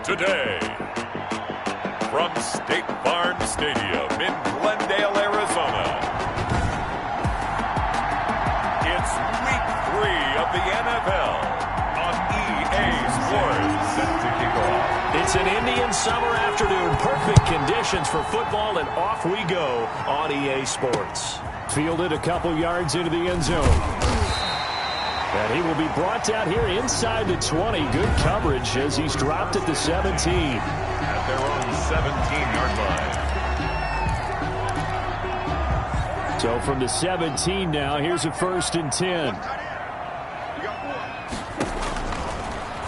today. From State Farm Stadium in Glendale, Arizona, it's Week 3 of the NFL on EA Sports. Set to kick off. It's an Indian summer afternoon. Perfect conditions for football, and off we go on EA Sports. Fielded a couple yards into the end zone. And he will be brought down here inside the 20. Good coverage as he's dropped at the 17. At their own 17-yard line. So from the 17 now, here's a 1st and 10.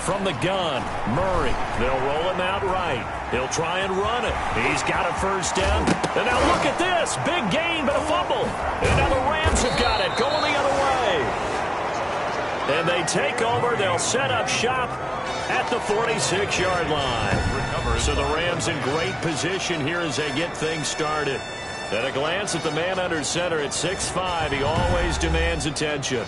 From the gun, Murray. They'll roll him out right. He'll try and run it. He's got a 1st down. And now look at this. Big gain, but a fumble. And now the Rams have got it. Going the other way. And they take over. They'll set up shop at the 46-yard line. So the Rams in great position here as they get things started. At a glance at the man under center at 6'5", he always demands attention.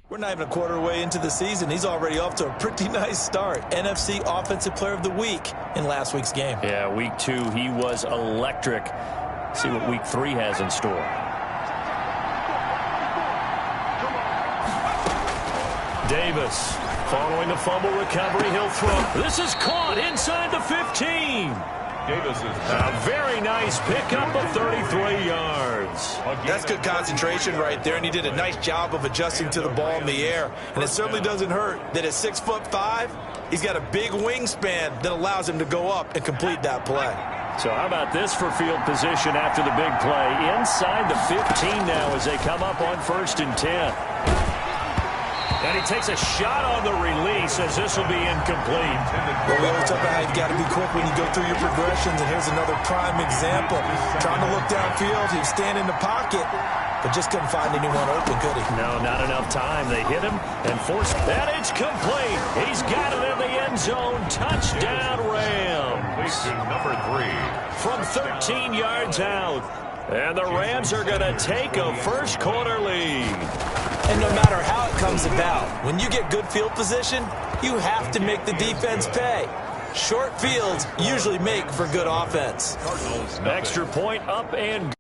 We're not even a quarter way into the season. He's already off to a pretty nice start. NFC Offensive Player of the Week in last week's game. Yeah, Week 2, he was electric. See what Week 3 has in store. Davis, following the fumble recovery, he'll throw. This is caught inside the 15. Davis is a very nice pickup of 33 yards. That's good concentration right there, and he did a nice job of adjusting to the ball in the air. And it certainly doesn't hurt that at 6'5", he's got a big wingspan that allows him to go up and complete that play. So how about this for field position after the big play? Inside the 15 now as they come up on 1st and 10. And he takes a shot on the release as this will be incomplete. Well, we always talk about how you've got to be quick when you go through your progressions, and here's another prime example. Trying to look downfield, he was standing in the pocket, but just couldn't find anyone open, could he? No, not enough time. They hit him and forced. And it's complete. He's got it in the end zone. Touchdown, Rams. Number 3. From 13 yards out. And the Rams are going to take a first quarter lead. And no matter how it comes about, when you get good field position, you have to make the defense pay. Short fields usually make for good offense. Extra point up and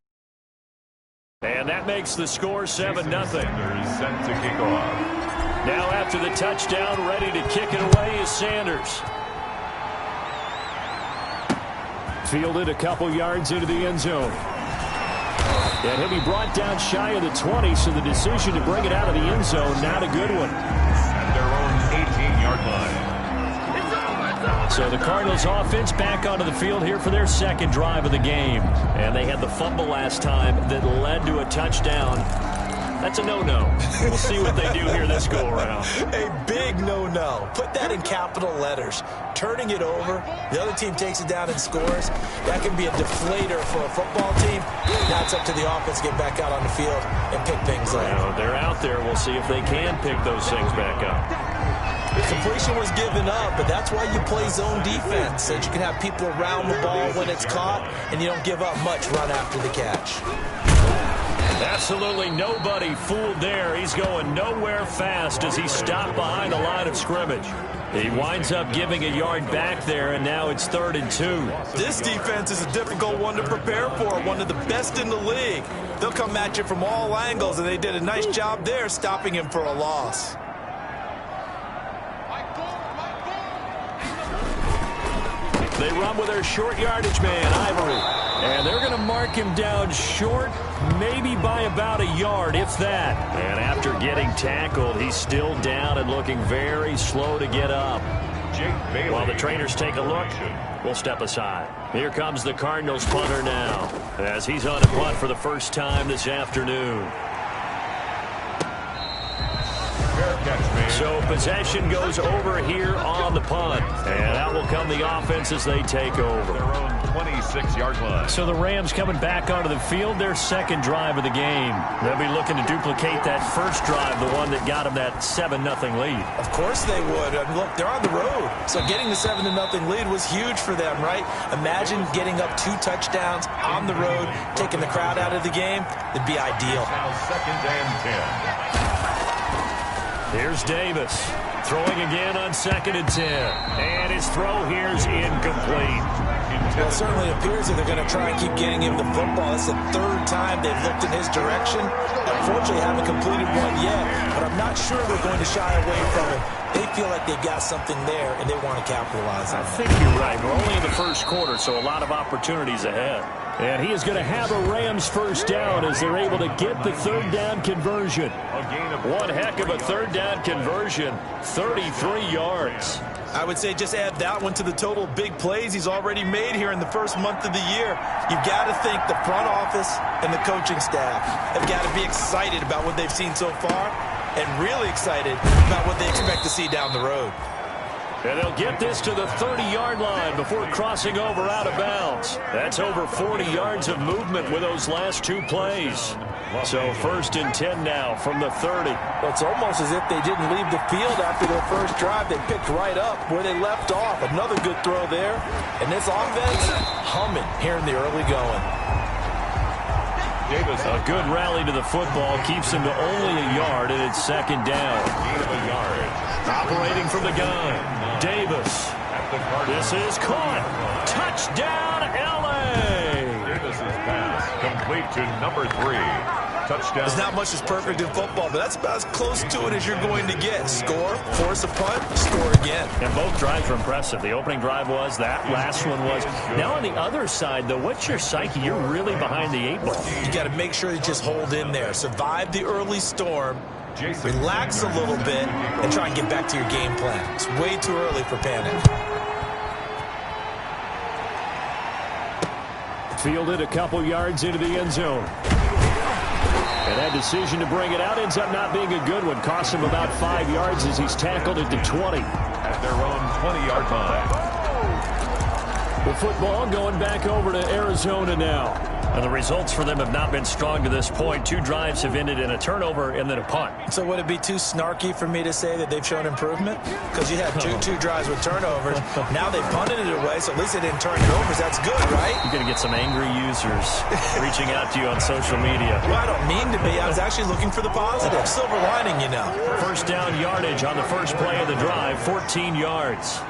that makes the score 7-0. Set to kick off. Now after the touchdown, ready to kick it away is Sanders. Fielded a couple yards into the end zone. And he'll be brought down shy of the 20, so the decision to bring it out of the end zone, not a good one. At their own 18-yard line. So the Cardinals offense back onto the field here for their second drive of the game. And they had the fumble last time that led to a touchdown. That's a no-no. We'll see what they do here this go-around. A big no-no. Put that in capital letters. Turning it over, the other team takes it down and scores. That can be a deflator for a football team. Now it's up to the offense to get back out on the field and pick things up. Well, they're out there. We'll see if they can pick those things back up. The completion was given up, but that's why you play zone defense, so that you can have people around the ball when it's caught, and you don't give up much run after the catch. Absolutely nobody fooled there. He's going nowhere fast as he stopped behind the line of scrimmage. He winds up giving a yard back there, and now it's 3rd and 2. This defense is a difficult one to prepare for, one of the best in the league. They'll come at you from all angles, and they did a nice job there stopping him for a loss. They run with their short yardage man, Ivory. And they're going to mark him down short, maybe by about a yard, if that. And after getting tackled, he's still down and looking very slow to get up. While the trainers take a look, we'll step aside. Here comes the Cardinals punter now, as he's on a punt for the first time this afternoon. So possession goes over here on the punt. And out will come the offense as they take over. 26-yard line. So the Rams coming back onto the field, their second drive of the game. They'll be looking to duplicate that first drive, the one that got them that 7-0 lead. Of course they would. I mean, look, they're on the road. So getting the 7-0 lead was huge for them, right? Imagine getting up 2 touchdowns on the road, taking the crowd out of the game. It'd be ideal. Now 2nd and 10. Here's Davis. Throwing again on 2nd and 10. And his throw here's incomplete. Well, it certainly appears that they're going to try and keep getting him the football. It's the 3rd time they've looked in his direction. Unfortunately, haven't completed one yet, but I'm not sure they're going to shy away from it. They feel like they've got something there, and they want to capitalize on it. I think you're right. We're only in the first quarter, so a lot of opportunities ahead. And he is going to have a Rams first down as they're able to get the 3rd down conversion. One heck of a 3rd down conversion, 33 yards. I would say just add that one to the total big plays he's already made here in the first month of the year. You've got to think the front office and the coaching staff have got to be excited about what they've seen so far and really excited about what they expect to see down the road. And they'll get this to the 30-yard line before crossing over out of bounds. That's over 40 yards of movement with those last 2 plays. So 1st and 10 now from the 30. Well, it's almost as if they didn't leave the field after their first drive. They picked right up where they left off. Another good throw there. And this offense humming here in the early going. Davis, a good rally to the football keeps him to only a yard, and it's 2nd down. gain of a yard. Operating from the gun, Davis. This is caught. Touchdown, L.A. Davis's pass complete to number 3. Touchdown. There's not much that's perfect in football, but that's about as close to it as you're going to get. Score, force a punt, score again. And both drives were impressive. The opening drive was, that last one was. Now on the other side, though, what's your psyche? You're really behind the 8 ball. You got to make sure you just hold in there. Survive the early storm, relax a little bit, and try and get back to your game plan. It's way too early for panic. Fielded a couple yards into the end zone. And that decision to bring it out ends up not being a good one. Costs him about 5 yards as he's tackled at the 20. At their own 20-yard line. The football going back over to Arizona now. And the results for them have not been strong to this point. 2 drives have ended in a turnover and then a punt. So would it be too snarky for me to say that they've shown improvement? Because you had two drives with turnovers. Now they punted it away, so at least they didn't turn it over. That's good, right? You're going to get some angry users reaching out to you on social media. Well, I don't mean to be. I was actually looking for the positive. Silver lining, you know. First down yardage on the first play of the drive, 14 yards.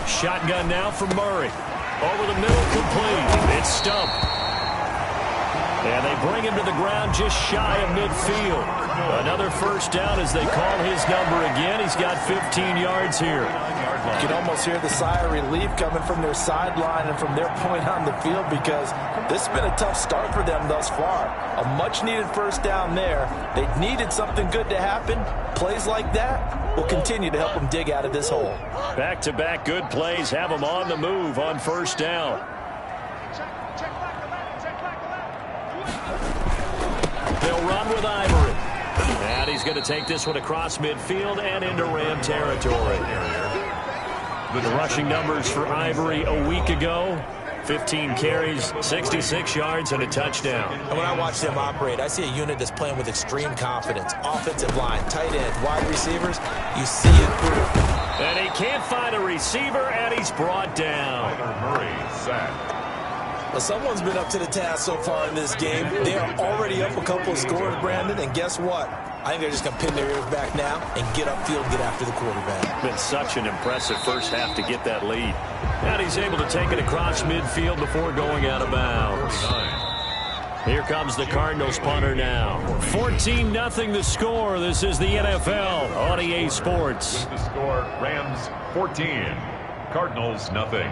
Shotgun now from Murray. Over the middle, complete. It's stumped. And they bring him to the ground just shy of midfield. Another first down as they call his number again. He's got 15 yards here. You can almost hear the sigh of relief coming from their sideline and from their point on the field because this has been a tough start for them thus far. A much-needed first down there. They needed something good to happen. Plays like that will continue to help them dig out of this hole. Back-to-back good plays have them on the move on first down. They'll run with Ivory. And he's going to take this one across midfield and into Ram territory. The rushing numbers for Ivory a week ago, 15 carries, 66 yards, and a touchdown. And when I watch them operate, I see a unit that's playing with extreme confidence. Offensive line, tight end, wide receivers, you see it through. And he can't find a receiver, and he's brought down. Murray sacked. Well, someone's been up to the task so far in this game. They are already up a couple of scores, Brandon, and guess what? I think they're just going to pin their ears back now and get upfield, get after the quarterback. Been such an impressive first half to get that lead. And he's able to take it across midfield before going out of bounds. Here comes the Cardinals punter now. 14-0 the score. This is the NFL on EA Sports. The score, Rams 14, Cardinals nothing.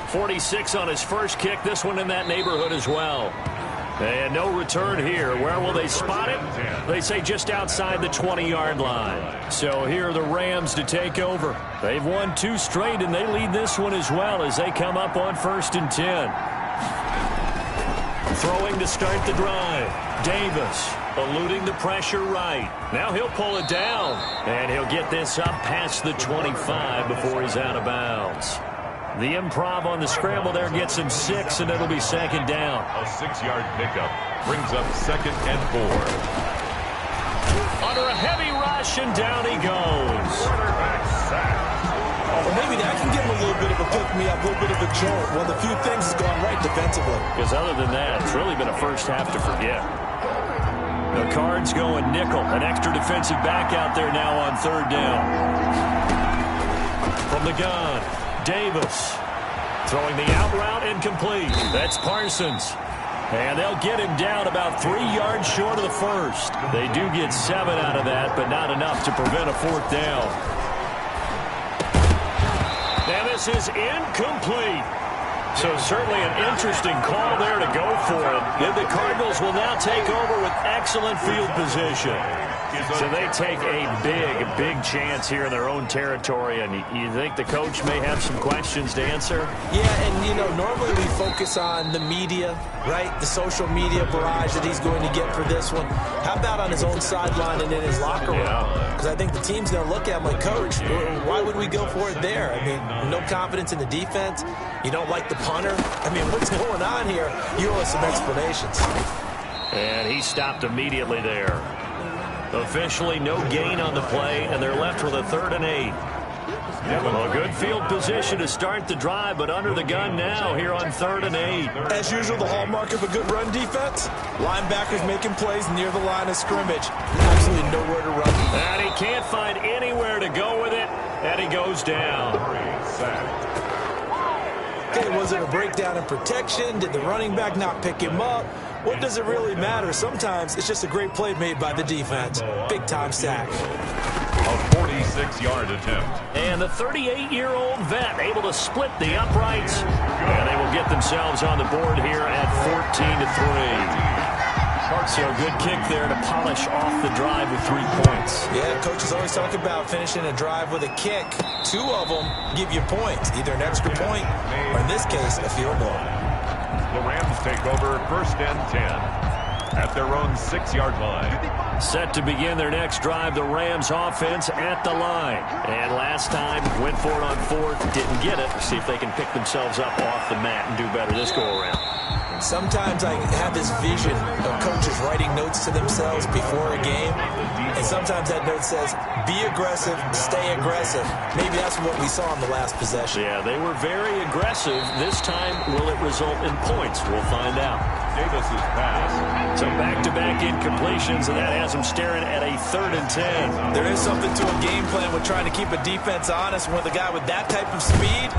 46 on his first kick. This one in that neighborhood as well. And no return here. Where will they spot it? They say just outside the 20-yard line. So here are the Rams to take over. They've won 2 straight, and they lead this one as well as they come up on 1st and 10. Throwing to start the drive. Davis eluding the pressure right. Now he'll pull it down, and he'll get this up past the 25 before he's out of bounds. The improv on the scramble there gets him 6, and it'll be second down. A 6-yard pickup brings up 2nd and 4. Under a heavy rush, and down he goes. Quarterback sack. Well, maybe that can give him a little bit of a pick-me-up, a little bit of a jolt. Well, the few things has gone right defensively. Because other than that, it's really been a first half to forget. The Cards going nickel. An extra defensive back out there now on 3rd down. From the gun, Davis. Throwing the out route incomplete. That's Parsons. And they'll get him down about 3 yards short of the first. They do get 7 out of that, but not enough to prevent a 4th down. And this is incomplete. So certainly an interesting call there to go for it. And the Cardinals will now take over with excellent field position. So they take a big chance here in their own territory. And you think the coach may have some questions to answer? Yeah, and, you know, normally we focus on the media, right? The social media barrage that he's going to get for this one. How about on his own sideline and in his locker room? Because I think the team's going to look at him like, Coach, why would we go for it there? I mean, no confidence in the defense. You don't like the punter. I mean, what's going on here? You owe us some explanations. And he stopped immediately there. Officially no gain on the play, and they're left with a 3rd and 8. Well, a good field position to start the drive, but under the gun now here on 3rd and 8. As usual, the hallmark of a good run defense, linebackers making plays near the line of scrimmage. Absolutely nowhere to run. And he can't find anywhere to go with it, and he goes down. Okay, was it a breakdown in protection? Did the running back not pick him up? What does it really matter? Sometimes it's just a great play made by the defense. Big-time sack. A 46-yard attempt. And the 38-year-old vet able to split the uprights. And they will get themselves on the board here at 14-3. So a good kick there to polish off the drive with 3 points. Yeah, coaches always talk about finishing a drive with a kick. 2 of them give you points, either an extra point or, in this case, a field goal. The Rams take over 1st and 10 at their own 6-yard line. Set to begin their next drive, the Rams offense at the line. And last time, went for it on 4th, didn't get it. See if they can pick themselves up off the mat and do better this go-around. Sometimes I have this vision of coaches writing notes to themselves before a game, and sometimes that note says, be aggressive, stay aggressive. Maybe that's what we saw in the last possession. Yeah, they were very aggressive. This time, will it result in points? We'll find out. Davis's pass. So back-to-back incompletions, and that has them staring at a 3rd and 10. There is something to a game plan with trying to keep a defense honest. With a guy with that type of speed,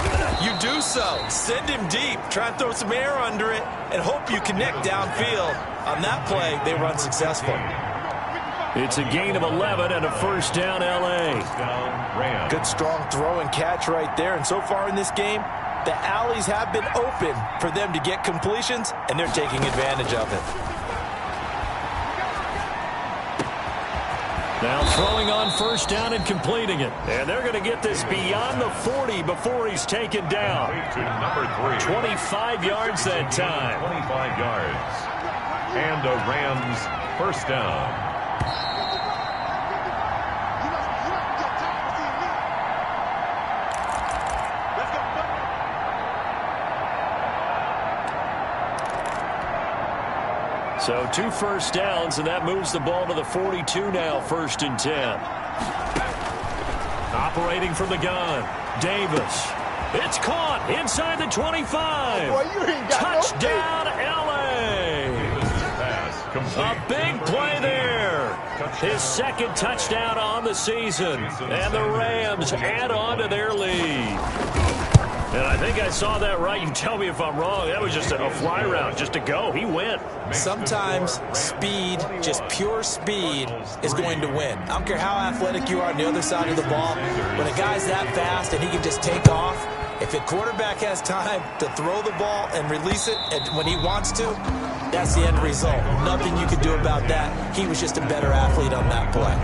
you do so. Send him deep. Try and throw some air under it and hope you connect downfield. On that play, they were unsuccessful. It's a gain of 11 and a 1st down, L.A. Good strong throw and catch right there. And so far in this game, the alleys have been open for them to get completions, and they're taking advantage of it. Now throwing on 1st down and completing it. And they're going to get this beyond the 40 before he's taken down. To number 3. 25 yards that time. 25 yards. And a Rams 1st down. So 2 1st downs, and that moves the ball to the 42 now, 1st and 10. Operating from the gun, Davis. It's caught inside the 25. Boy, you ain't got Touchdown, L.A. A big play there. His 2nd touchdown on the season. And the Rams add on to their lead. And I think I saw that right. You tell me if I'm wrong. That was just a fly route, just to go. He went. Sometimes speed, just pure speed, is going to win. I don't care how athletic you are on the other side of the ball. When a guy's that fast and he can just take off, if a quarterback has time to throw the ball and release it when he wants to, that's the end result. Nothing you can do about that. He was just a better athlete on that play.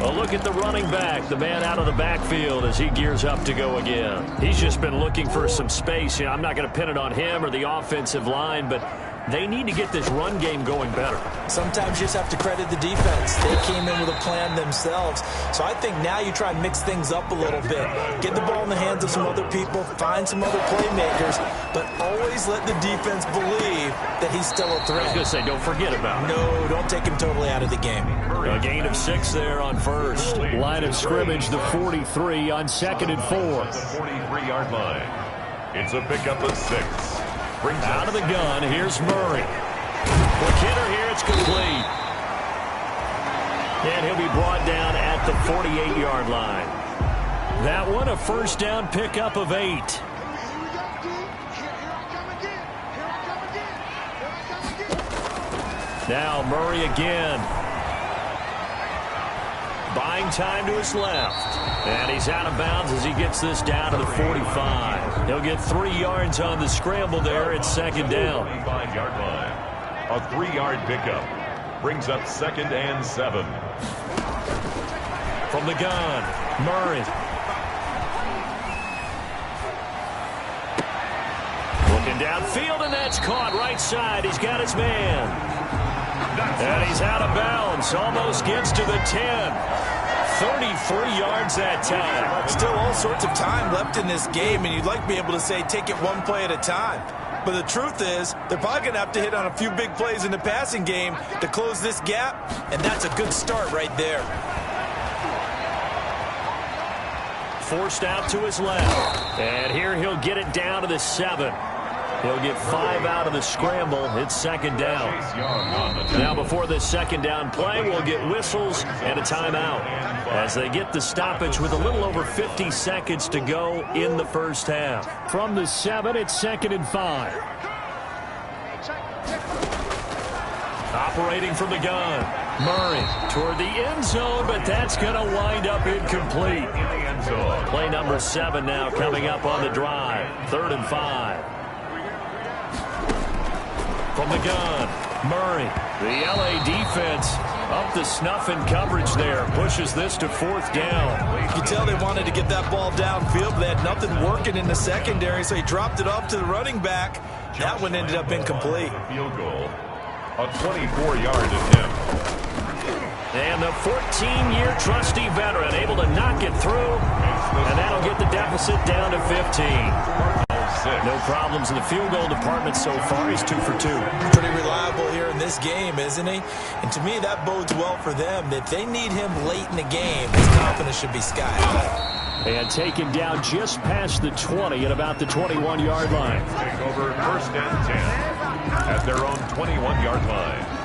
A look at the running back, the man out of the backfield as he gears up to go again. He's just been looking for some space. You know, I'm not going to pin it on him or the offensive line, but they need to get this run game going better. Sometimes you just have to credit the defense. They came in with a plan themselves. So I think now you try and mix things up a little bit. Get the ball in the hands of some other people, find some other playmakers, but always let the defense believe that he's still a threat. I was going to say, don't forget about him. No, don't take him totally out of the game. A gain of 6 there on first. Line of scrimmage, the 43 on 2nd and 4. The 43-yard line. It's a pickup of 6. Brings out of the gun, here's Murray. Quick hitter here, it's complete. And he'll be brought down at the 48-yard line. That one, a first down pickup of 8. Now Murray again. Buying time to his left. And he's out of bounds as he gets this down to the 45. He'll get 3 yards on the scramble there. It's 2nd down. 45-yard line. A 3-yard pickup. Brings up 2nd and 7. From the gun, Murray. Looking downfield, and that's caught right side. He's got his man. And he's out of bounds. Almost gets to the 10. 33 yards that time. Still all sorts of time left in this game, and you'd like to be able to say take it one play at a time. But the truth is, they're probably going to have to hit on a few big plays in the passing game to close this gap, and that's a good start right there. Forced out to his left. And here he'll get it down to the 7. He'll get 5 out of the scramble. It's 2nd down. Now before this 2nd down play, we'll get whistles and a timeout as they get the stoppage with a little over 50 seconds to go in the first half. From the 7, it's 2nd and 5. Operating from the gun, Murray toward the end zone, but that's going to wind up incomplete. Play number 7 now coming up on the drive. 3rd and 5. From the gun, Murray. The LA defense up the snuff in coverage there. Pushes this to 4th down. You can tell they wanted to get that ball downfield, but they had nothing working in the secondary, so he dropped it off to the running back. That one ended up incomplete. Field goal. A 24-yard attempt. And the 14-year trusty veteran able to knock it through, and that'll get the deficit down to 15. No problems in the field goal department so far. He's 2 for 2. Pretty reliable here in this game, isn't he? And to me, that bodes well for them. If they need him late in the game, his confidence should be sky high. And taken down just past the 20 at about the 21-yard line. Take over 1st and 10 at their own 21-yard line.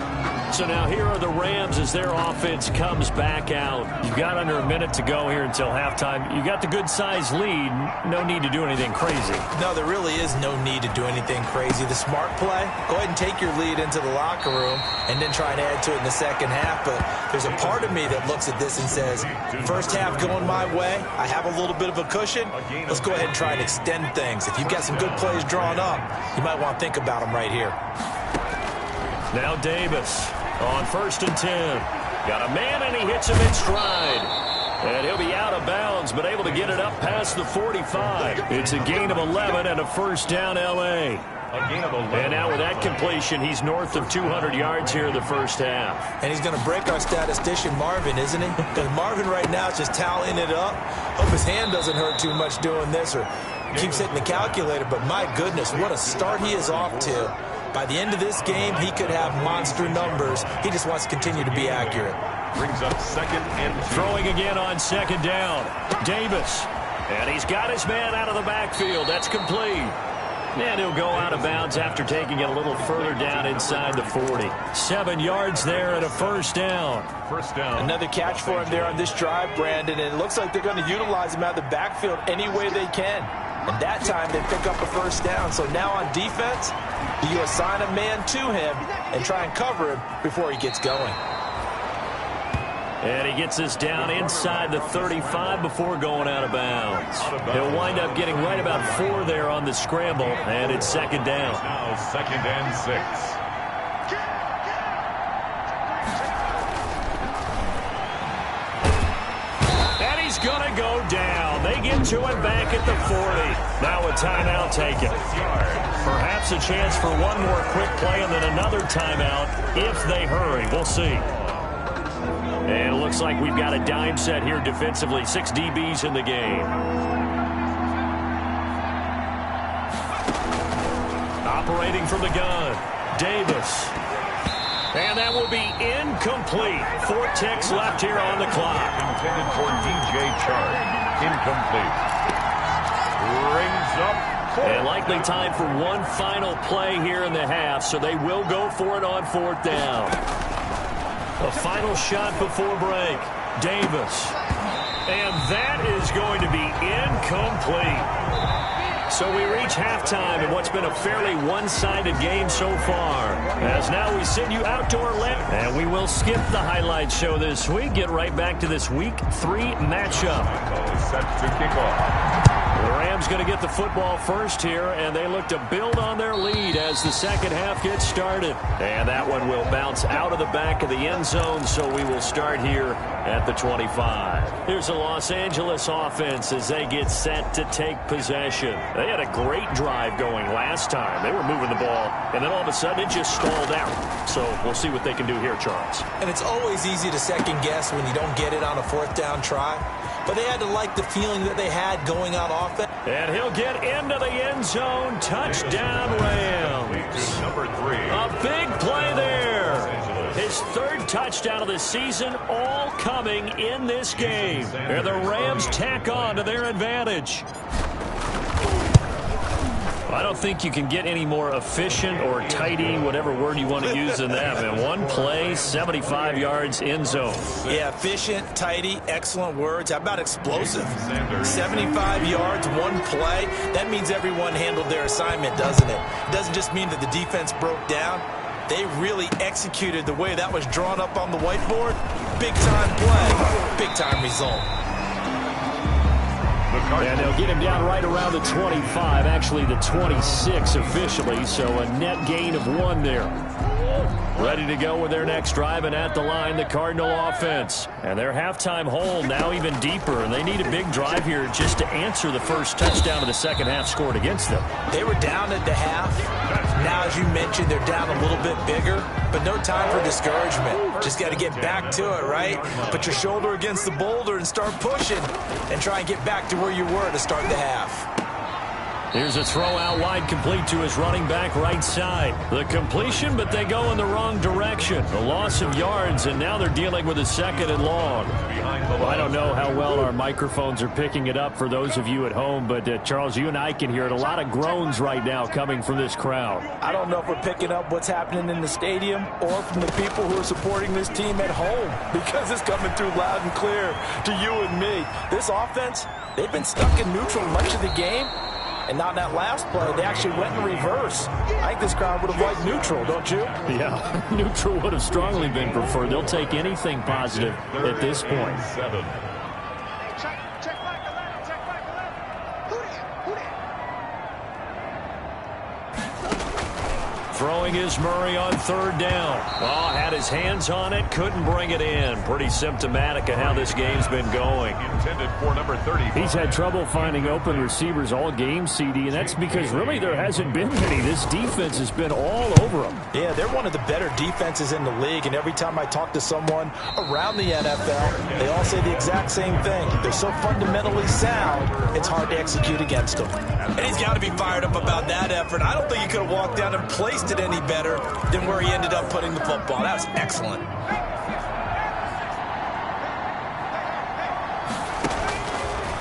So now here are the Rams as their offense comes back out. You've got under a minute to go here until halftime. You got the good-sized lead. No need to do anything crazy. No, there really is no need to do anything crazy. The smart play, go ahead and take your lead into the locker room and then try and add to it in the second half. But there's a part of me that looks at this and says, first half going my way, I have a little bit of a cushion. Let's go ahead and try and extend things. If you've got some good plays drawn up, you might want to think about them right here. Now Davis on 1st and 10. Got a man, and he hits him in stride. And he'll be out of bounds, but able to get it up past the 45. It's a gain of 11 and a first down, L.A. And now with that completion, he's north of 200 yards here in the first half. And he's going to break our statistician, Marvin, isn't he? Because Marvin right now is just tallying it up. Hope his hand doesn't hurt too much doing this or keeps hitting the calculator. But my goodness, what a start he is off to. By the end of this game, he could have monster numbers. He just wants to continue to be accurate. Brings up 2nd and 2. Throwing again on 2nd down. Davis. And he's got his man out of the backfield. That's complete. And he'll go out of bounds after taking it a little further down inside the 40. 7 yards there and a first down. First down. Another catch for him there on this drive, Brandon. And it looks like they're going to utilize him out of the backfield any way they can. And that time they pick up a first down. So now on defense, you assign a man to him and try and cover him before he gets going. And he gets this down inside the 35 before going out of bounds. He'll wind up getting right about 4 there on the scramble, and it's 2nd down. Now 2nd and 6. And he's going to go down. They get to it back at the 40. Now a timeout taken. Perhaps a chance for one more quick play and then another timeout if they hurry. We'll see. And it looks like we've got a dime set here defensively. 6 DBs in the game. Operating from the gun, Davis. And that will be incomplete. 4 ticks left here on the clock. Intended for DJ Chark. Incomplete. Rings up. And likely time for one final play here in the half, so they will go for it on 4th down. A final shot before break. Davis. And that is going to be incomplete. So we reach halftime in what's been a fairly one-sided game so far. As now we send you outdoor land. And we will skip the highlight show this week. Get right back to this Week 3 matchup. Set to kick off. The Rams going to get the football first here, and they look to build on their lead as the second half gets started. And that one will bounce out of the back of the end zone, so we will start here at the 25. Here's the Los Angeles offense as they get set to take possession. They had a great drive going last time. They were moving the ball, and then all of a sudden it just stalled out. So we'll see what they can do here, Charles. And it's always easy to second guess when you don't get it on a 4th down try. But they had to like the feeling that they had going on offense. And he'll get into the end zone. Touchdown, Rams. Number 3. A big play there. His 3rd touchdown of the season, all coming in this game. And the Rams tack on to their advantage. I don't think you can get any more efficient or tidy, whatever word you want to use in that. And one play, 75 yards in zone. Yeah, efficient, tidy, excellent words. How about explosive? 75 yards, one play. That means everyone handled their assignment, doesn't it? It doesn't just mean that the defense broke down. They really executed the way that was drawn up on the whiteboard. Big-time play, big-time result. And they'll get him down right around the 25, actually the 26 officially, so a net gain of 1 there. Ready to go with their next drive, and at the line, the Cardinal offense. And their halftime hole now even deeper, and they need a big drive here just to answer the first touchdown of the second half scored against them. They were down at the half. Now, as you mentioned, they're down a little bit bigger, but no time for discouragement. Just got to get back to it, right? Put your shoulder against the boulder and start pushing and try and get back to where you were to start the half. Here's a throw out wide, complete to his running back right side. The completion, but they go in the wrong direction. A loss of yards, and now they're dealing with a 2nd and long. Well, I don't know how well our microphones are picking it up for those of you at home, but Charles, you and I can hear it. A lot of groans right now coming from this crowd. I don't know if we're picking up what's happening in the stadium or from the people who are supporting this team at home, because it's coming through loud and clear to you and me. This offense, they've been stuck in neutral much of the game. And not in that last play, they actually went in reverse. I think this crowd would have liked neutral, don't you? Yeah, neutral would have strongly been preferred. They'll take anything positive at this point. Throwing is Murray on 3rd down. Oh, had his hands on it, couldn't bring it in. Pretty symptomatic of how this game's been going. Intended for number 30. He's had trouble finding open receivers all game, CD, and that's because really there hasn't been many. This defense has been all over them. Yeah, they're one of the better defenses in the league, and every time I talk to someone around the NFL, they all say the exact same thing. They're so fundamentally sound, it's hard to execute against them. And he's got to be fired up about that effort. I don't think he could have walked down and placed it any better than where he ended up putting the football. That was excellent.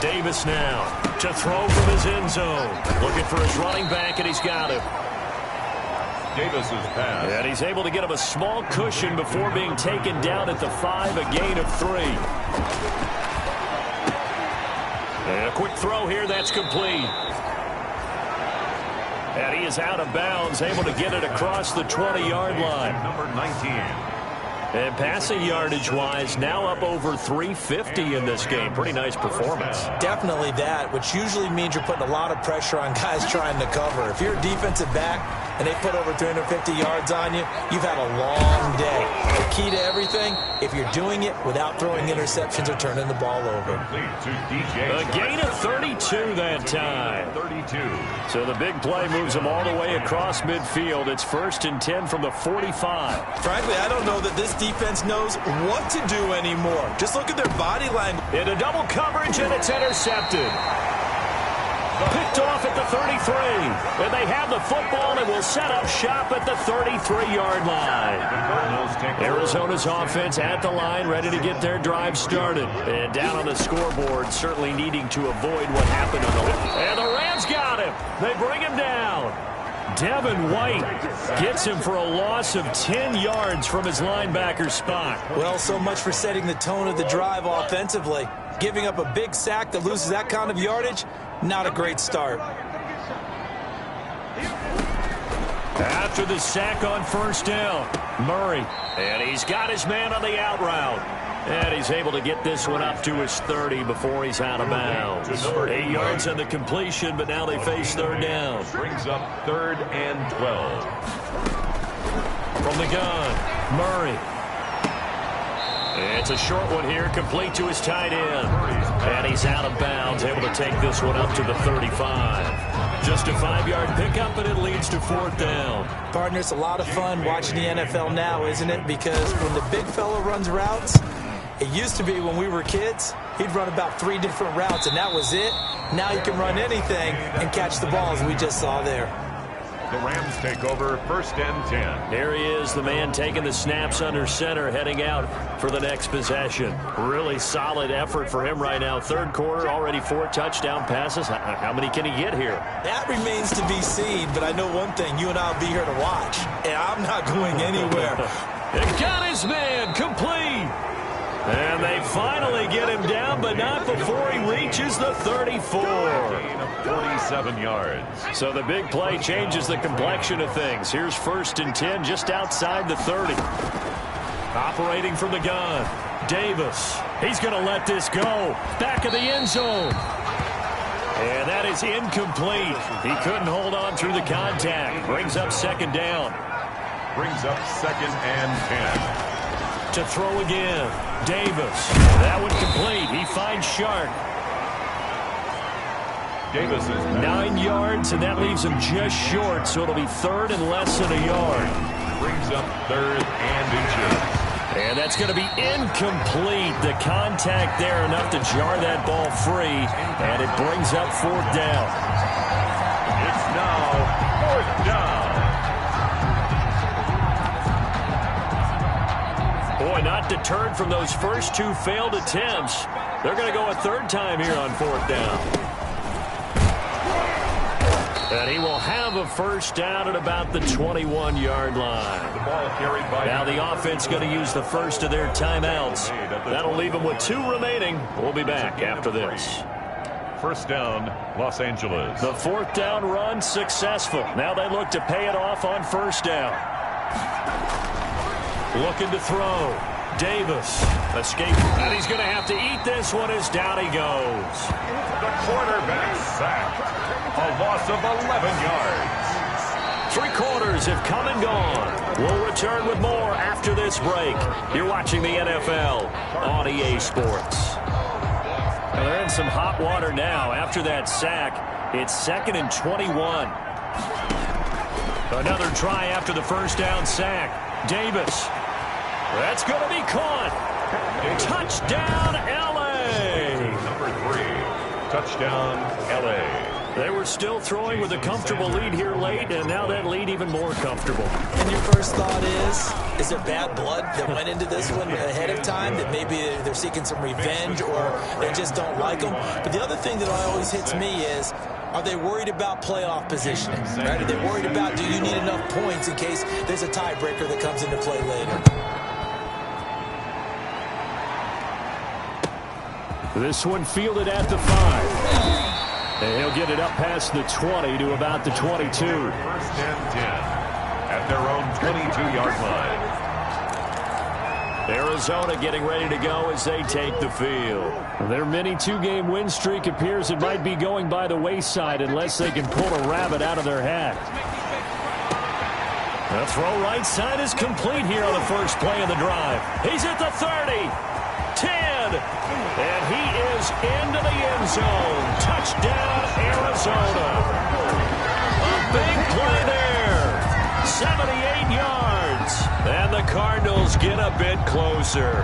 Davis now to throw from his end zone. Looking for his running back, and he's got him. Davis's pass. And he's able to get him a small cushion before being taken down at the 5, a gain of 3. And a quick throw here, that's complete. And he is out of bounds, able to get it across the 20-yard line. Number 19. And passing yardage-wise, now up over 350 in this game. Pretty nice performance. Definitely that, which usually means you're putting a lot of pressure on guys trying to cover. If you're a defensive back, and they put over 350 yards on you, you've had a long day. The key to everything, if you're doing it without throwing interceptions or turning the ball over. A gain of 32 that time. 32. So the big play moves them all the way across midfield. It's 1st and 10 from the 45. Frankly, I don't know that this defense knows what to do anymore. Just look at their body language. Into double coverage, and it's intercepted. Picked off at the 33. And they have the football and will set up shop at the 33-yard line. Arizona's offense at the line, ready to get their drive started. And down on the scoreboard, certainly needing to avoid what happened on the left. And the Rams got him. They bring him down. Devin White gets him for a loss of 10 yards from his linebacker spot. Well, so much for setting the tone of the drive offensively. Giving up a big sack that loses that kind of yardage, not a great start. After the sack on 1st down, Murray. And he's got his man on the out route. And he's able to get this one up to his 30 before he's out of bounds. 8 yards on the completion, but now they face 3rd down. Brings up 3rd and 12. From the gun, Murray. It's a short one here, complete to his tight end. And he's out of bounds, able to take this one up to the 35. Just a 5-yard pickup, and it leads to 4th down. Partner, it's a lot of fun watching the NFL now, isn't it? Because when the big fella runs routes, it used to be when we were kids, he'd run about 3 different routes, and that was it. Now he can run anything and catch the ball, as we just saw there. The Rams take over 1st and 10. Here he is, the man taking the snaps under center, heading out for the next possession. Really solid effort for him right now. 3rd quarter, already 4 touchdown passes. How many can he get here? That remains to be seen, but I know one thing. You and I will be here to watch, and I'm not going anywhere. And got his man complete. And they finally get him down, but not before he reaches the 34. Gain of 47 yards. So the big play changes the complexion of things. Here's 1st and 10 just outside the 30. Operating from the gun, Davis. He's going to let this go. Back of the end zone. And that is incomplete. He couldn't hold on through the contact. Brings up 2nd down. Brings up 2nd and 10. To throw again, Davis. That one complete. He finds Shark. Davis is 9 yards, and that leaves him just short, so it'll be 3rd and less than a yard. Brings up 3rd and inches. And that's going to be incomplete. The contact there enough to jar that ball free, and it brings up 4th down. It's now 4th down. Boy, not deterred from those first 2 failed attempts. They're going to go a 3rd time here on 4th down. And he will have a 1st down at about the 21-yard line. The ball carried by now the offense going to use the first of their timeouts. That'll leave them with 2 remaining. We'll be back after this. 1st down, Los Angeles. The 4th down run successful. Now they look to pay it off on 1st down. Looking to throw. Davis. Escape. And he's going to have to eat this one as down he goes. The quarterback sacked. A loss of 11 yards. 3 quarters have come and gone. We'll return with more after this break. You're watching the NFL on EA Sports. Well, they're in some hot water now. After that sack, it's 2nd and 21. Another try after the 1st down sack. Davis. That's going to be caught. Touchdown, L.A. Number 3, touchdown, L.A. They were still throwing with a comfortable lead here late, and now that lead even more comfortable. And your first thought is there bad blood that went into this one ahead of time, that maybe they're seeking some revenge or they just don't like them? But the other thing that always hits me is, are they worried about playoff positioning? Right? Are they worried about, do you need enough points in case there's a tiebreaker that comes into play later? This one fielded at the 5. And he'll get it up past the 20 to about the 22. 1st and 10 at their own 22-yard line. Arizona getting ready to go as they take the field. Their mini 2-game win streak appears it might be going by the wayside unless they can pull a rabbit out of their hat. The throw right side is complete here on the first play of the drive. He's at the 30, 10, and he is into the end zone. Touchdown, Arizona. A big play there. 78 yards. And the Cardinals get a bit closer.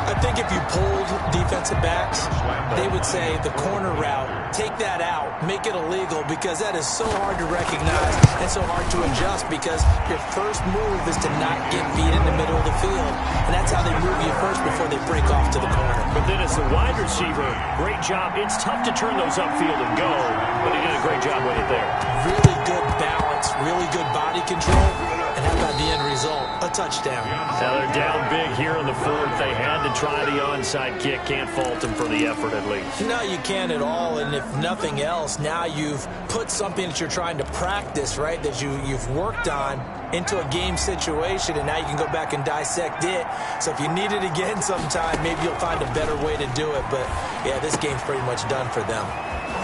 I think if you pulled defensive backs, they would say the corner route, take that out, make it illegal, because that is so hard to recognize and so hard to adjust, because your first move is to not get beat in the middle of the field. And that's how they move you first before they break off to the corner. But then as the wide receiver, great job. It's tough to turn those upfield and go, but he did a great job with it there. Really good balance, really good body control. And how about the end result? A touchdown. Now they're down big here in the fourth. They had to try the onside kick. Can't fault them for the effort at least. No, you can't at all. And if nothing else, now you've put something that you're trying to practice, right, that you've worked on into a game situation, and now you can go back and dissect it. So if you need it again sometime, maybe you'll find a better way to do it. But, yeah, this game's pretty much done for them.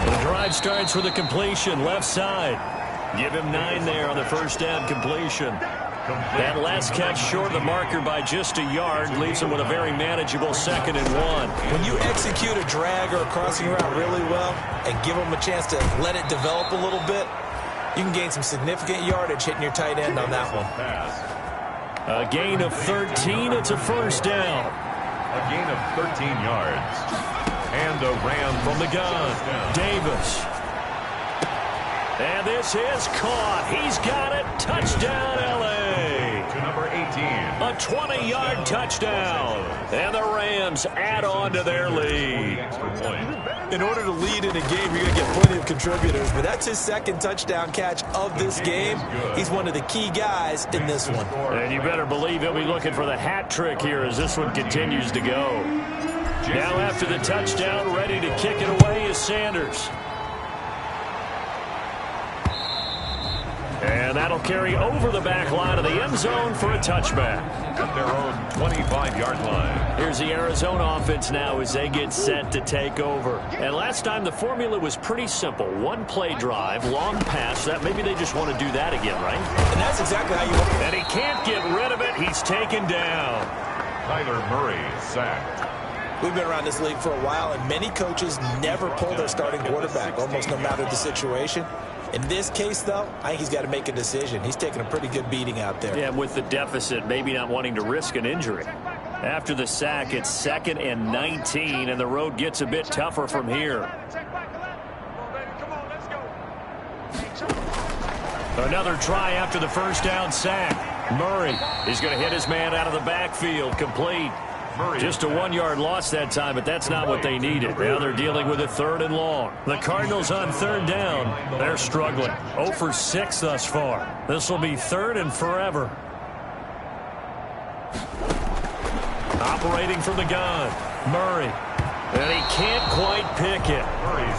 The drive starts with a completion left side. Give him 9 there on the first down completion. That last catch short of the marker by just a yard leaves him with a very manageable 2nd and 1. When you execute a drag or a crossing route really well and give them a chance to let it develop a little bit, you can gain some significant yardage hitting your tight end on that one. A gain of 13. It's a first down. A gain of 13 yards. And a Ram from the gun. Davis. And this is caught. He's got it. Touchdown, L.A. To number 18. A 20-yard touchdown. And the Rams add on to their lead. In order to lead in a game, you're going to get plenty of contributors, but that's his 2nd touchdown catch of this game. He's one of the key guys in this one. And you better believe he'll be looking for the hat trick here as this one continues to go. Now after the touchdown, ready to kick it away is Sanders. And that'll carry over the back line of the end zone for a touchback. At their own 25-yard line. Here's the Arizona offense now as they get set to take over. And last time the formula was pretty simple. One play drive, long pass. That maybe they just want to do that again, right? And that's exactly how you want it. And he can't get rid of it. He's taken down. Kyler Murray sacked. We've been around this league for a while, and many coaches never pull their starting quarterback, almost no matter the situation. In this case, though, I think he's got to make a decision. He's taking a pretty good beating out there. Yeah, with the deficit, maybe not wanting to risk an injury. After the sack, it's 2nd and 19, and the road gets a bit tougher from here. Another try after the first down sack. Murray is going to hit his man out of the backfield, complete. Just a 1-yard loss that time, but that's not what they needed. Now they're dealing with a 3rd and long. The Cardinals on 3rd down. They're struggling. 0 for 6 thus far. This will be 3rd and forever. Operating from the gun. Murray. And he can't quite pick it.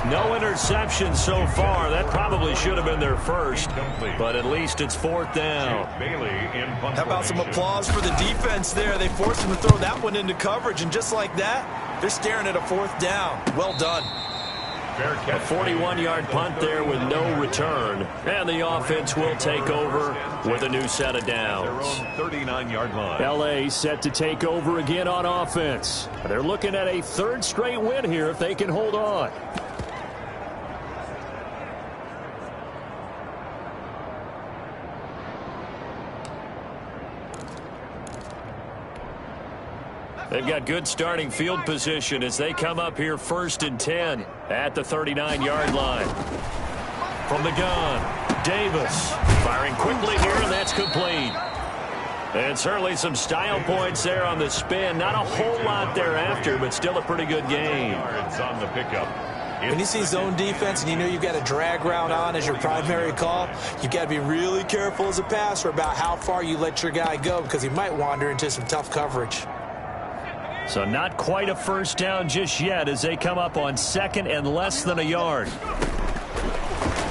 No interception so far. That probably should have been their first, but at least it's 4th down. How about some applause for the defense there? They forced him to throw that one into coverage, and just like that, they're staring at a 4th down. Well done. A 41-yard punt there with no return. And the offense will take over with a new set of downs. 39-yard line. L.A. set to take over again on offense. They're looking at a 3rd straight win here if they can hold on. They've got good starting field position as they come up here 1st and 10 at the 39-yard line. From the gun, Davis firing quickly here, and that's complete. And certainly some style points there on the spin. Not a whole lot thereafter, but still a pretty good game. Yards on the pickup. When you see zone defense and you know you've got a drag route on as your primary call, you've got to be really careful as a passer about how far you let your guy go, because he might wander into some tough coverage. So not quite a first down just yet as they come up on 2nd and less than a yard.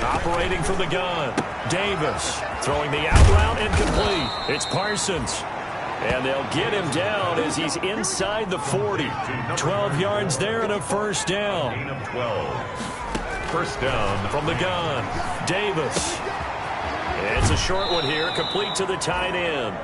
Operating from the gun, Davis throwing the out route incomplete. It's Parsons. And they'll get him down as he's inside the 40. 12 yards there and a first down. Gain of 12. First down from the gun, Davis. It's a short one here, complete to the tight end.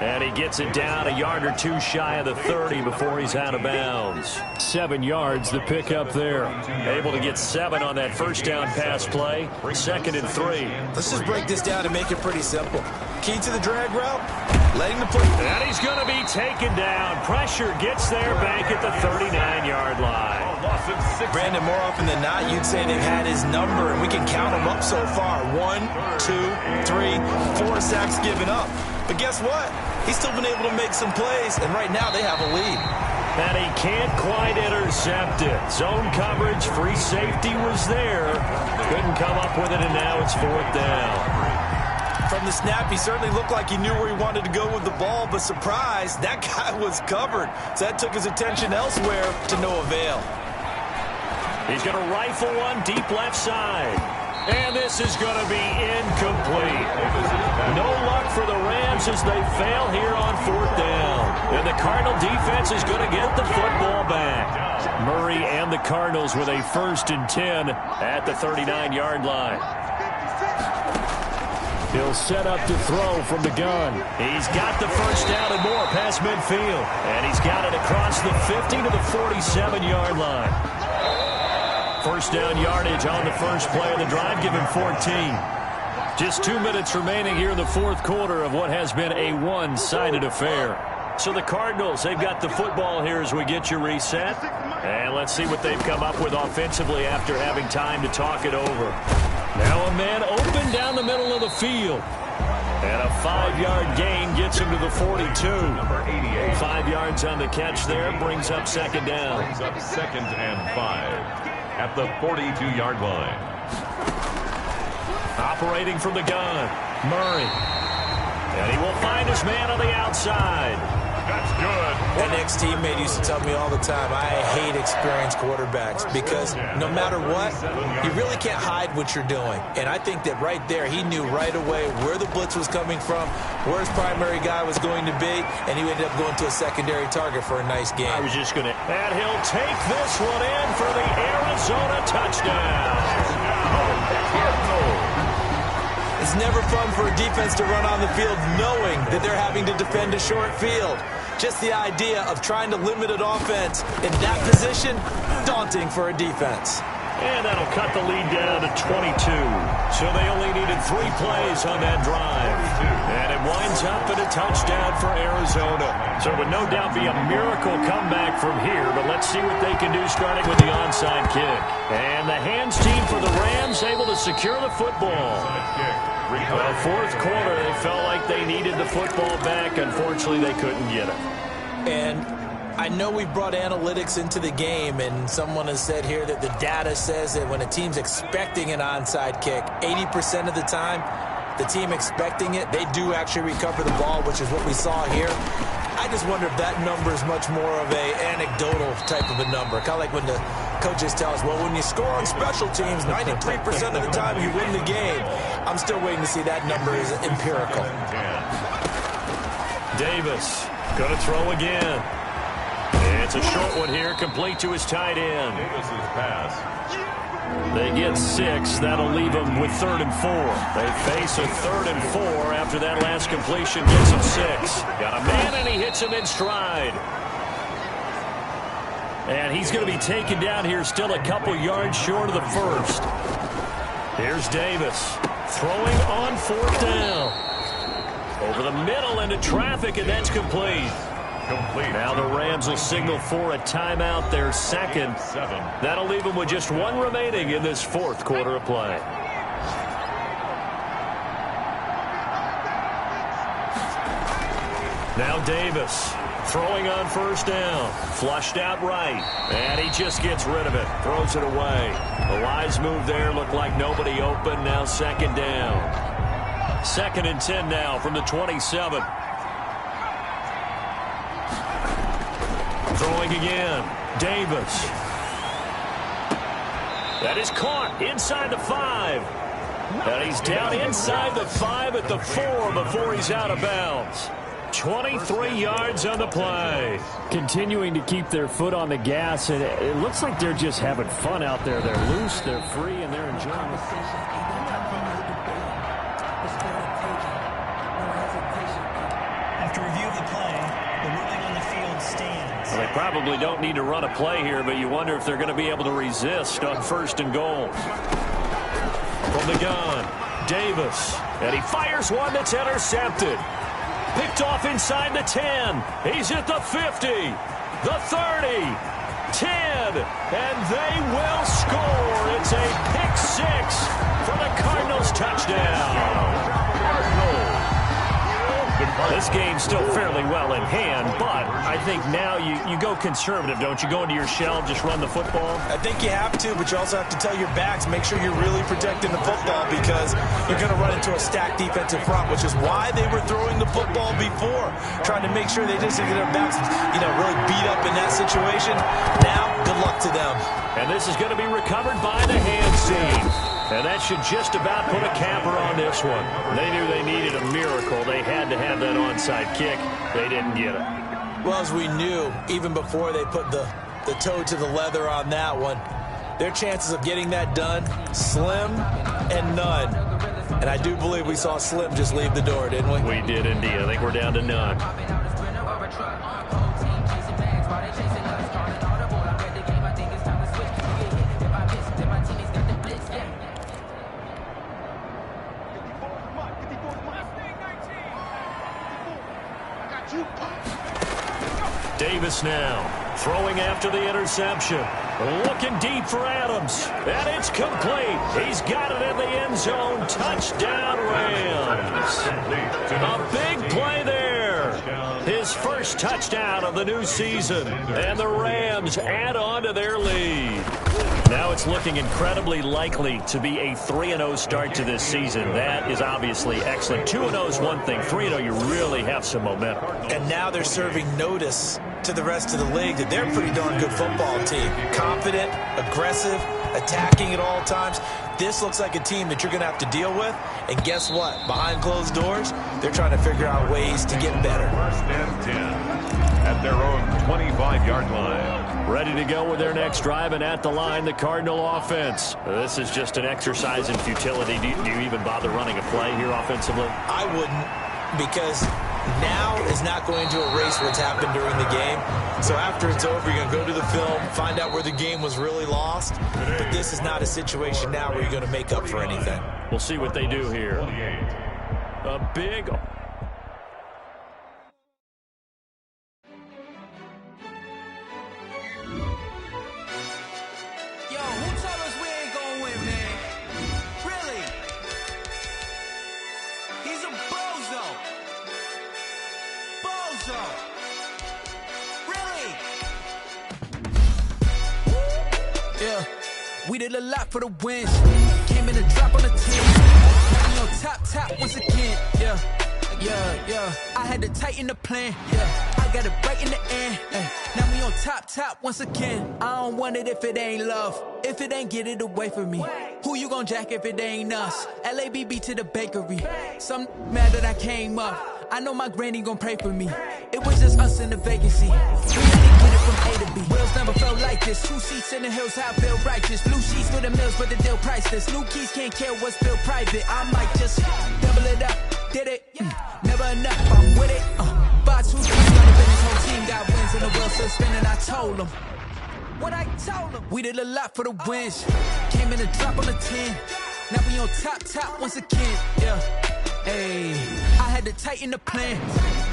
And he gets it down a yard or two shy of the 30 before he's out of bounds. 7 yards, the pickup there. Able to get 7 on that first down pass play. 2nd and 3. Let's just break this down and make it pretty simple. Key to the drag route, letting the play. And he's going to be taken down. Pressure gets there back at the 39-yard line. Brandon, more often than not, you'd say they've had his number, and we can count them up so far. 1, 2, 3, 4 sacks given up. But guess what? He's still been able to make some plays, and right now they have a lead. And he can't quite intercept it. Zone coverage, free safety was there. Couldn't come up with it, and now it's 4th down. From the snap, he certainly looked like he knew where he wanted to go with the ball, but surprise, that guy was covered. So that took his attention elsewhere to no avail. He's going to rifle one deep left side. And this is going to be incomplete. No luck for the Rams as they fail here on 4th down. And the Cardinal defense is going to get the football back. Murray and the Cardinals with a 1st and 10 at the 39-yard line. He'll set up to throw from the gun. He's got the first down and more past midfield. And he's got it across the 50 to the 47-yard line. First down yardage on the first play of the drive, give him 14. Just 2 minutes remaining here in the 4th quarter of what has been a one-sided affair. So the Cardinals, they've got the football here as we get you reset. And let's see what they've come up with offensively after having time to talk it over. Now a man open down the middle of the field. And a 5-yard gain gets him to the 42. 5 yards on the catch there, brings up 2nd down. Brings up 2nd and 5. At the 42-yard line. Operating from the gun, Murray. And he will find his man on the outside. That's good. An ex-teammate used to tell me all the time, I hate experienced quarterbacks because no matter what, you really can't hide what you're doing. And I think that right there, he knew right away where the blitz was coming from, where his primary guy was going to be, and he ended up going to a secondary target for a nice game. I was just going to... And he'll take this one in for the Arizona touchdown. It's never fun for a defense to run on the field knowing that they're having to defend a short field. Just the idea of trying to limit an offense in that position, daunting for a defense. And that'll cut the lead down to 22. So they only needed 3 plays on that drive. And it winds up in a touchdown for Arizona. So it would no doubt be a miracle comeback from here, but let's see what they can do starting with the onside kick. And the hands team for the Rams able to secure the football. Well, 4th quarter, they felt like they needed the football back. Unfortunately, they couldn't get it. And I know we brought analytics into the game, and someone has said here that the data says that when a team's expecting an onside kick, 80% of the time, the team expecting it, they do actually recover the ball, which is what we saw here. I just wonder if that number is much more of a anecdotal type of a number. Kind of like when the coaches tell us, well, when you score on special teams, 93% of the time you win the game. I'm still waiting to see that number is empirical. Davis going to throw again. It's a short one here, complete to his tight end. Davis's pass. They get 6. That'll leave them with 3rd and 4. They face a 3rd and 4 after that last completion gets them 6. Got a man, and he hits him in stride. And he's going to be taken down here still a couple yards short of the first. Here's Davis throwing on 4th down. Over the middle into traffic, and that's complete. Now the Rams will signal for a timeout, their 2nd. That'll leave them with just 1 remaining in this 4th quarter of play. Now Davis throwing on 1st down. Flushed out right. And he just gets rid of it. Throws it away. A wise move there. Looked like nobody open. Now 2nd down. 2nd and 10 now from the 27. Throwing again. Davis. That is caught inside the 5. And he's down inside the 5 at the 4 before he's out of bounds. 23 yards on the play. Continuing to keep their foot on the gas, and it looks like they're just having fun out there. They're loose, they're free, and they're enjoying it. Well, they probably don't need to run a play here, but you wonder if they're going to be able to resist on 1st and goal. From the gun, Davis. And he fires one that's intercepted. Picked off inside the 10. He's at the 50, the 30, 10, and they will score. It's a pick 6 for the Cardinals touchdown. This game's still fairly well in hand, but I think now you go conservative, don't you? Go into your shell, just run the football? I think you have to, but you also have to tell your backs, make sure you're really protecting the football because you're going to run into a stacked defensive front, which is why they were throwing the football before, trying to make sure they just get their backs, really beat up in that situation. Now, good luck to them. And this is going to be recovered by the hand team. And that should just about put a capper on this one. They knew they needed a miracle. They had to have that onside kick. They didn't get it. Well, as we knew, even before they put the toe to the leather on that one, their chances of getting that done, slim and none. And I do believe we saw Slim just leave the door, didn't we? We did indeed. I think we're down to none. Davis now, throwing after the interception. Looking deep for Adams. And it's complete. He's got it in the end zone. Touchdown, Rams. A big play there. His first touchdown of the new season. And the Rams add on to their lead. Now it's looking incredibly likely to be a 3-0 start to this season. That is obviously excellent. 2-0 is one thing. 3-0, you really have some momentum. And now they're serving notice to the rest of the league that they're a pretty darn good football team. Confident, aggressive, attacking at all times. This looks like a team that you're going to have to deal with. And guess what? Behind closed doors, they're trying to figure out ways to get better. 1st and 10 at their own 25-yard line. Ready to go with their next drive, and at the line, the Cardinal offense. This is just an exercise in futility. Do you even bother running a play here offensively? I wouldn't, because now is not going to erase what's happened during the game. So after it's over, you're going to go to the film, find out where the game was really lost. But this is not a situation now where you're going to make up for anything. We'll see what they do here. A big... We did a lot for the wins. Came in a drop on the 10. Now we on top once again. Yeah. I had to tighten the plan. Yeah. I got it right in the end. Now we on top once again. I don't want it if it ain't love. If it ain't, get it away from me. Who you gon' jack if it ain't us? LABB to the bakery. Some mad that I came up. I know my granny gon' pray for me. It was just us in the vacancy. We had to get it from A to B. Wheels never felt like this. 2 seats in the hills, how I feel righteous. Blue sheets with the mills, but the deal priceless. New keys can't care what's still private. I might just double it up. Did it? Never enough. I'm with it. 5-2-3, got a business. Whole team got wins and the wheels still spinning. I told them. What I told them. We did a lot for the wins. Came in a drop on the 10. Now we on top once again. Yeah. Hey, I had to tighten the plan.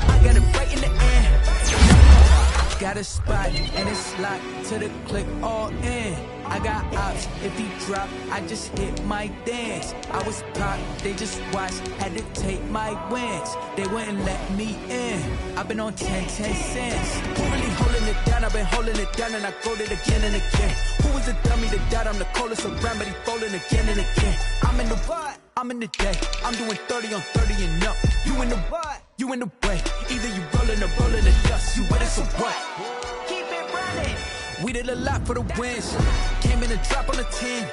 I got it right in the end. Got a spot and it's locked to the click all in. I got ops, if he drop, I just hit my dance. I was pop, they just watched, had to take my wins. They wouldn't let me in. I've been on 10 cents. Who really holding it down? I've been holding it down and I go it again and again. Who was the dummy that died? I'm the coldest around, but he folding again and again. I'm in the what? I'm in the day. I'm doing 30 on 30 and up. You in the what? You in the way. Either you rolling or rolling the dust. You with it, so what? Keep it running. We did a lot for the wins. Came in a drop on the 10.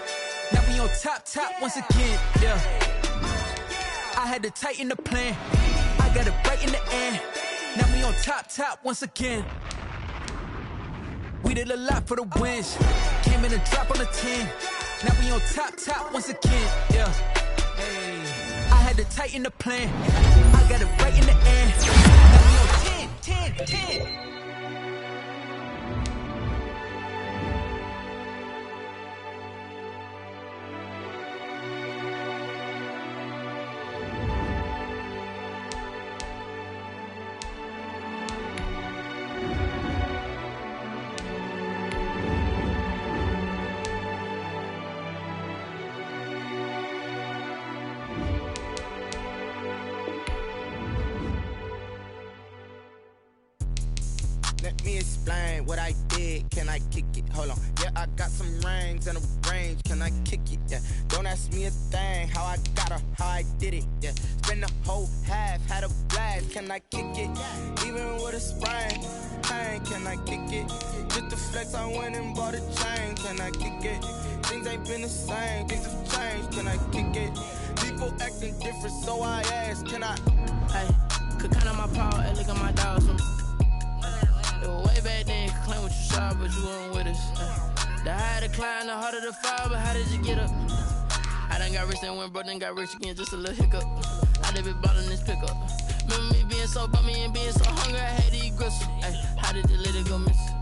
Now we on top once again. Yeah. I had to tighten the plan. I got it right in the end. Now we on top once again. We did a lot for the wins. Came in a drop on the 10. Now we on top once again. Yeah. Hey. I had to tighten the plan. I got it right in the end. Now we on 10. me explain what I did. Can I kick it? Hold on. Yeah, I got some rings and a range. Can I kick it? Yeah. Don't ask me a thing. How I got her, how I did it. Yeah. Spend the whole half, had a blast. Can I kick it? Even with a sprain. Pain, can I kick it? Just to flex, I went and bought a chain. Can I kick it? Things ain't been the same. Things have changed. Can I kick it? People acting different, so I ask. Can I? Hey, could count on my power. Hey, look at my dogs. It was way back then. Could claim what you saw, but you weren't with us. The higher the climb, the harder the fall. But how did you get up? I done got rich and went broke, then got rich again. Just a little hiccup. I done been ballin' this pickup. Remember me being so bummy and being so hungry, I had to eat gristle. Ay, how did you let it go miss?